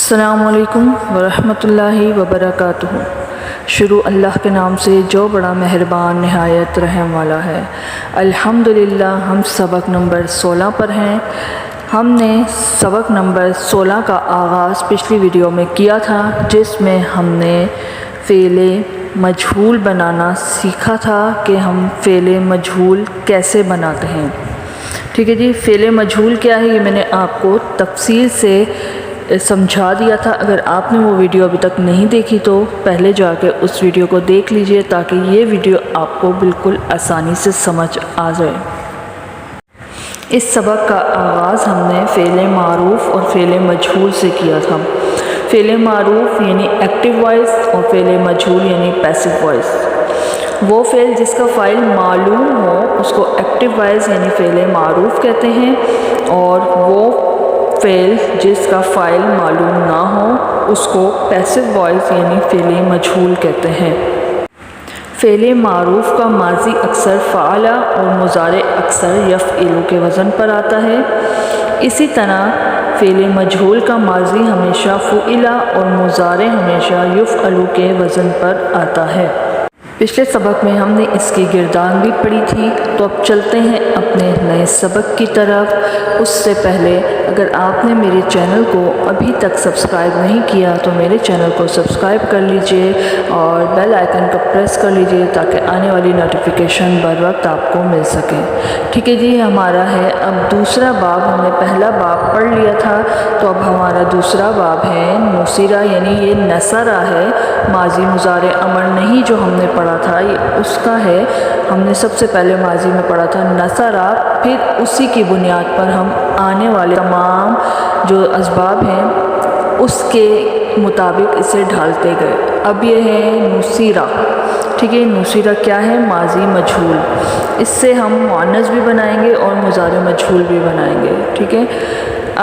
السلام علیکم ورحمۃ اللہ وبرکاتہ۔ شروع اللہ کے نام سے جو بڑا مہربان نہایت رحم والا ہے۔ الحمدللہ ہم سبق نمبر 16 پر ہیں۔ ہم نے سبق نمبر 16 کا آغاز پچھلی ویڈیو میں کیا تھا، جس میں ہم نے فعل مجہول بنانا سیکھا تھا کہ ہم فعل مجہول کیسے بناتے ہیں۔ ٹھیک ہے جی، فعل مجہول کیا ہے یہ میں نے آپ کو تفصیل سے سمجھا دیا تھا۔ اگر آپ نے وہ ویڈیو ابھی تک نہیں دیکھی تو پہلے جا کے اس ویڈیو کو دیکھ لیجئے تاکہ یہ ویڈیو آپ کو بالکل آسانی سے سمجھ آ جائے۔ اس سبق کا آغاز ہم نے فعل معروف اور فعل مجہول سے کیا تھا۔ فعل معروف یعنی ایکٹیو وائس اور فعل مجہول یعنی پیسو وائس۔ وہ فعل جس کا فاعل معلوم ہو اس کو ایکٹیو وائس یعنی فعل معروف کہتے ہیں، اور وہ فعل جس کا فاعل معلوم نہ ہو اس کو پیسو وائس یعنی فعل مجہول کہتے ہیں۔ فعل معروف کا ماضی اکثر فعل اور مضارع اکثر یفعل کے وزن پر آتا ہے۔ اسی طرح فعل مجہول کا ماضی ہمیشہ فعل اور مضارع ہمیشہ یفعل کے وزن پر آتا ہے۔ پچھلے سبق میں ہم نے اس کی گردان بھی پڑھی تھی، تو اب چلتے ہیں اپنے نئے سبق کی طرف۔ اس سے پہلے اگر آپ نے میرے چینل کو ابھی تک سبسکرائب نہیں کیا تو میرے چینل کو سبسکرائب کر لیجئے اور بیل آئیکن کو پریس کر لیجئے تاکہ آنے والی نوٹیفیکیشن بر وقت آپ کو مل سکے۔ ٹھیک ہے جی، ہمارا ہے اب دوسرا باب۔ ہم نے پہلا باب پڑھ لیا تھا، تو اب ہمارا دوسرا باب ہے نصرہ، یعنی یہ نصرہ ہے، ماضی مضارع امر نہیں جو ہم نے پڑھا تھا، یہ اس کا ہے۔ ہم نے سب سے پہلے ماضی میں پڑھا تھا نصرہ، پھر اسی کی بنیاد پر ہم آنے والے تمام جو اسباب ہیں اس کے مطابق اسے ڈھالتے گئے۔ اب یہ ہے نصرہ۔ ٹھیک ہے، نصرہ کیا ہے؟ ماضی مجہول۔ اس سے ہم مؤنث بھی بنائیں گے اور مضارع مجہول بھی بنائیں گے۔ ٹھیک ہے،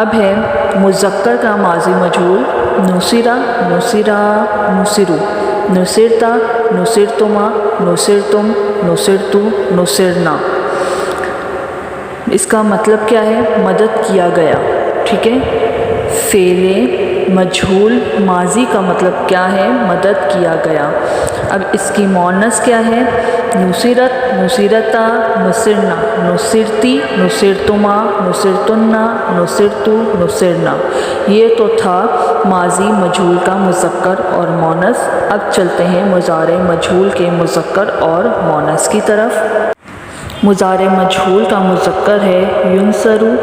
اب ہے مذکر کا ماضی مجہول۔ نصرہ، نصرہ، نصرو، نصرتا، نصرتما، نصرتم، نصرتو، نصرنا۔ اس کا مطلب کیا ہے؟ مدد کیا گیا۔ ٹھیک ہے، فعل مجہول ماضی کا مطلب کیا ہے؟ مدد کیا گیا۔ اب اس کی مؤنث کیا ہے؟ نصرت، نصرتا، نصرنا، نصرتی، نصرتما، نصرتنا، نصرتو، نصرنا۔ یہ تو تھا ماضی مجہول کا مذکر اور مؤنث۔ اب چلتے ہیں مضارع مجہول کے مذکر اور مؤنث کی طرف۔ مضارع مجہول کا مذکر ہے ینصرو،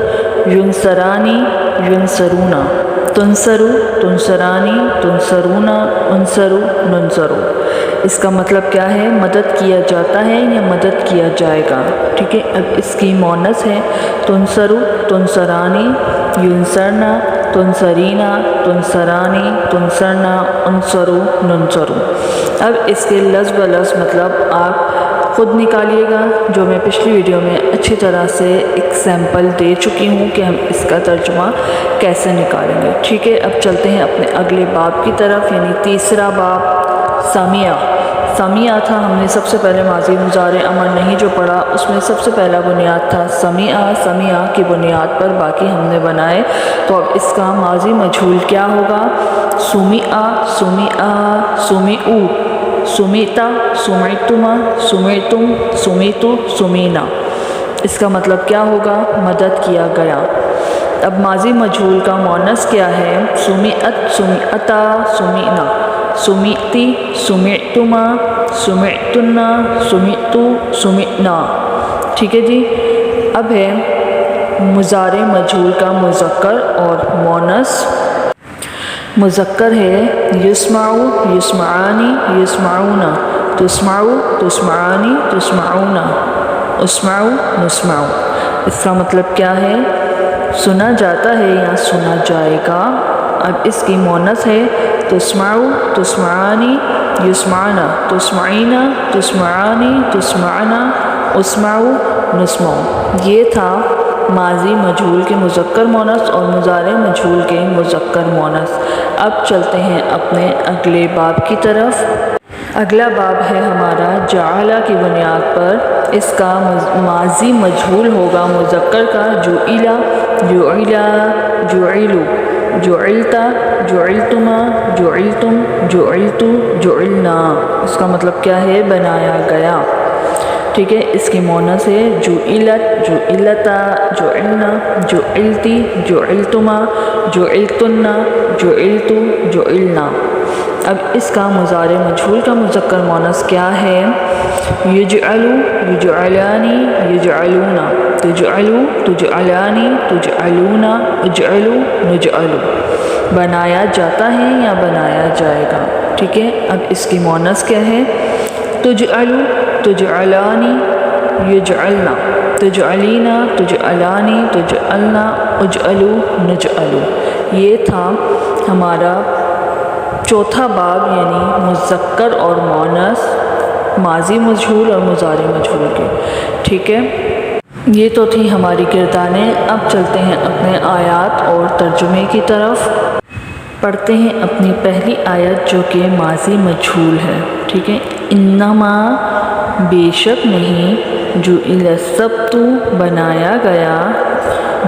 ینصرانی، ینصرونا، تنصرو، تنصرانی، تنصرونا، انصرو، ننصرو۔ اس کا مطلب کیا ہے؟ مدد کیا جاتا ہے یا مدد کیا جائے گا۔ ٹھیک ہے، اب اس کی مؤنث ہے تنصرو، تنصرانی، ینصرنا، تنصرینا، تنصرانی، تنصرنا، انصرو، ننصرو۔ اب اس کے لفظ بلفظ مطلب آپ خود نکالیے گا، جو میں پچھلی ویڈیو میں اچھی طرح سے ایک سیمپل دے چکی ہوں کہ ہم اس کا ترجمہ کیسے نکالیں گے۔ ٹھیک ہے، اب چلتے ہیں اپنے اگلے باب کی طرف، یعنی تیسرا باب سمع۔ سمع تھا، ہم نے سب سے پہلے ماضی مضارع امر نہیں جو پڑھا، اس میں سب سے پہلا بنیاد تھا سمع۔ سمع کی بنیاد پر باقی ہم نے بنائے۔ تو اب اس کا ماضی مجہول کیا ہوگا؟ سمع، سمع، سمعو، سمعتا، سمعتما، سمعتم، سمعتو، سمعنا۔ اس کا مطلب کیا ہوگا؟ مدد کیا گیا۔ اب ماضی مجہول کا مؤنث کیا ہے؟ سمعت، سمعتا، سمعنا، سمعتی، سمعتما، سمعتنا، سمعتو، سمعنا۔ ٹھیک ہے جی، اب ہے مضارع مجہول کا مذکر اور مؤنث۔ مذکر ہے یسمعو، یسمعانی، یسمعونا، تسمعو، تسمعانی، تسمعونا، اسمعو، نسمعو۔ اس کا مطلب کیا ہے؟ سنا جاتا ہے یا سنا جائے گا۔ اب اس کی مؤنث ہے تسمعو، تسمعانی، یسمعنا، تسمعینا، تسمعانی، تسمعنا، اسمعو، نسمعو۔ یہ تھا ماضی مجہول کے مذکر مؤنث اور مضارع مجہول کے مذکر مؤنث۔ اب چلتے ہیں اپنے اگلے باب کی طرف۔ اگلا باب ہے ہمارا جعل کی بنیاد پر۔ اس کا ماضی مجہول ہوگا مذکر کا جعل، جعل، جعلو، جعلتا، جعلتما، جعلتم، جعلت، جعلنا، اس کا مطلب کیا ہے؟ بنایا گیا، ٹھیک ہے۔ اس کی مونس ہے جعلت، جعلتا، جعلنا، جعلتی، جعلتما، جعلتن، جعلت، جعلنا۔ اب اس کا مضارع مجہول کا مذکر مونس کیا ہے؟ یجعل، یجعلانی، یجعلون، تجعل، تجعلانی، تجعلون، اجعل، نجعل، بنایا جاتا ہے یا بنایا جائے گا، ٹھیک ہے۔ اب اس کی مونس کیا ہے؟ تجعل، تجعلانی، یجعلنا، تجعلینا، تجعلانی، تجعلنا، اجعل، نجعل۔ یہ تھا ہمارا چوتھا باب، یعنی مذکر اور مؤنث، ماضی مجہول اور مضارع مجہول کے، ٹھیک ہے۔ یہ تو تھی ہماری گردانیں۔ اب چلتے ہیں اپنے آیات اور ترجمے کی طرف۔ پڑھتے ہیں اپنی پہلی آیت جو کہ ماضی مجہول ہے، ٹھیک ہے۔ انما، بے شک نہیں، جعل السبت، بنایا گیا،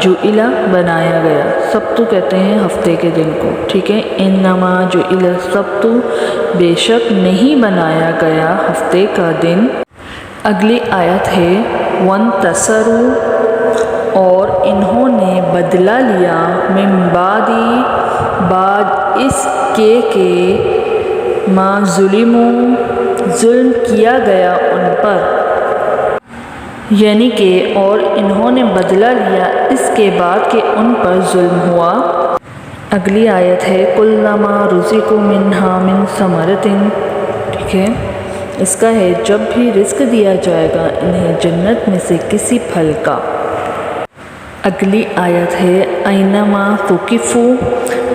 جعل بنایا گیا، سبت کہتے ہیں ہفتے کے دن کو، ٹھیک ہے۔ انما جعل السبت، بے شک نہیں بنایا گیا ہفتے کا دن۔ اگلی آیت ہے وانتصروا، اور انہوں نے بدلہ لیا، من بعد اس کے کہ ما ظلموا، ظلم کیا گیا ان پر، یعنی کہ اور انہوں نے بدلہ لیا اس کے بعد کہ ان پر ظلم ہوا۔ اگلی آیت ہے کلما رزقوا منہا من ثمرۃ، ٹھیک ہے۔ اس کا ہے جب بھی رزق دیا جائے گا انہیں جنت میں سے کسی پھل کا۔ اگلی آیت ہے اینما ثقفوا،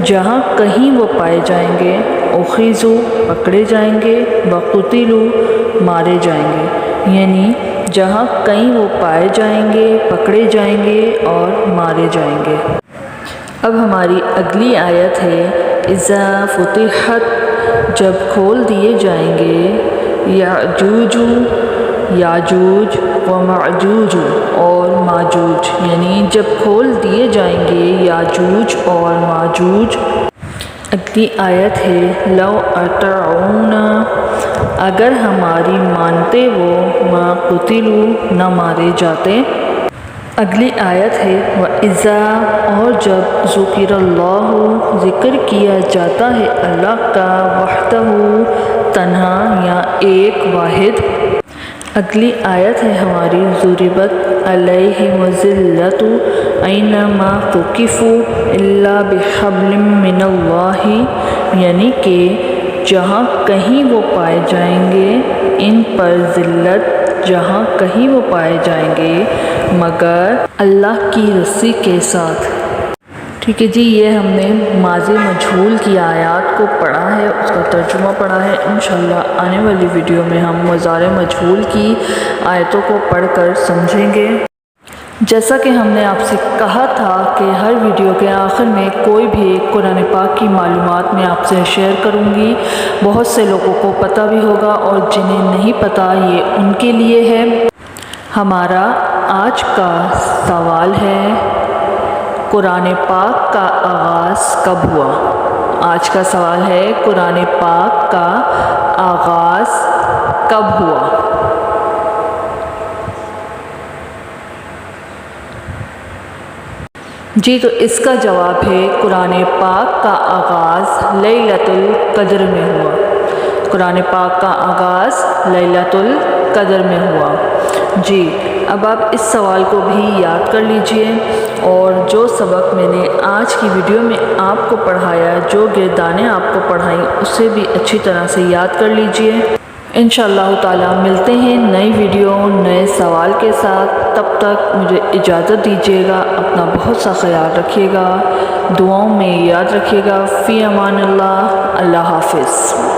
جہاں کہیں وہ پائے جائیں گے، اخذوا، پکڑے جائیں گے، وقتلوا، مارے جائیں گے، یعنی جہاں کہیں وہ پائے جائیں گے، پکڑے جائیں گے اور مارے جائیں گے۔ اب ہماری اگلی آیت ہے اذا فتحت، جب کھول دیے جائیں گے، یاجوج، یاجوج و معجوج اور ماجوج، یعنی جب کھول دیے جائیں گے یاجوج اور ماجوج۔ اگلی آیت ہے لو اطاعونا، اگر ہماری مانتے وہ، ما قتلوا، نہ مارے جاتے۔ اگلی آیت ہے وَإِذَا، اور جب ذکر اللہ، ذکر کیا جاتا ہے اللہ کا، وحدہ، تنہا یا ایک واحد۔ اگلی آیت ہے ہماری ضربت علیہم الذلۃ اینما ثقفوا الا بحبل من اللہ، یعنی کہ جہاں کہیں وہ پائے جائیں گے ان پر ذلت، جہاں کہیں وہ پائے جائیں گے مگر اللہ کی رسی کے ساتھ، ٹھیک ہے جی۔ یہ ہم نے ماضی مجہول کی آیات کو پڑھا ہے، اس کا ترجمہ پڑھا ہے۔ انشاءاللہ آنے والی ویڈیو میں ہم مضارع مجہول کی آیتوں کو پڑھ کر سمجھیں گے۔ جیسا کہ ہم نے آپ سے کہا تھا کہ ہر ویڈیو کے آخر میں کوئی بھی قرآن پاک کی معلومات میں آپ سے شیئر کروں گی۔ بہت سے لوگوں کو پتہ بھی ہوگا اور جنہیں نہیں پتہ یہ ان کے لیے ہے۔ ہمارا آج کا سوال ہے قرآن پاک کا آغاز کب ہوا؟ آج کا سوال ہے قرآن پاک کا آغاز کب ہوا؟ جی تو اس کا جواب ہے قرآن پاک کا آغاز لیلۃ القدر میں ہوا۔ قرآن پاک کا آغاز لیلۃ القدر میں ہوا۔ جی اب آپ اس سوال کو بھی یاد کر لیجئے، اور جو سبق میں نے آج کی ویڈیو میں آپ کو پڑھایا، جو گردانیں آپ کو پڑھائیں، اسے بھی اچھی طرح سے یاد کر لیجئے۔ انشاءاللہ تعالی ملتے ہیں نئی ویڈیو نئے سوال کے ساتھ، تب تک مجھے اجازت دیجیے گا۔ اپنا بہت سا خیال رکھیے گا، دعاؤں میں یاد رکھیے گا۔ فی امان اللہ، اللہ حافظ۔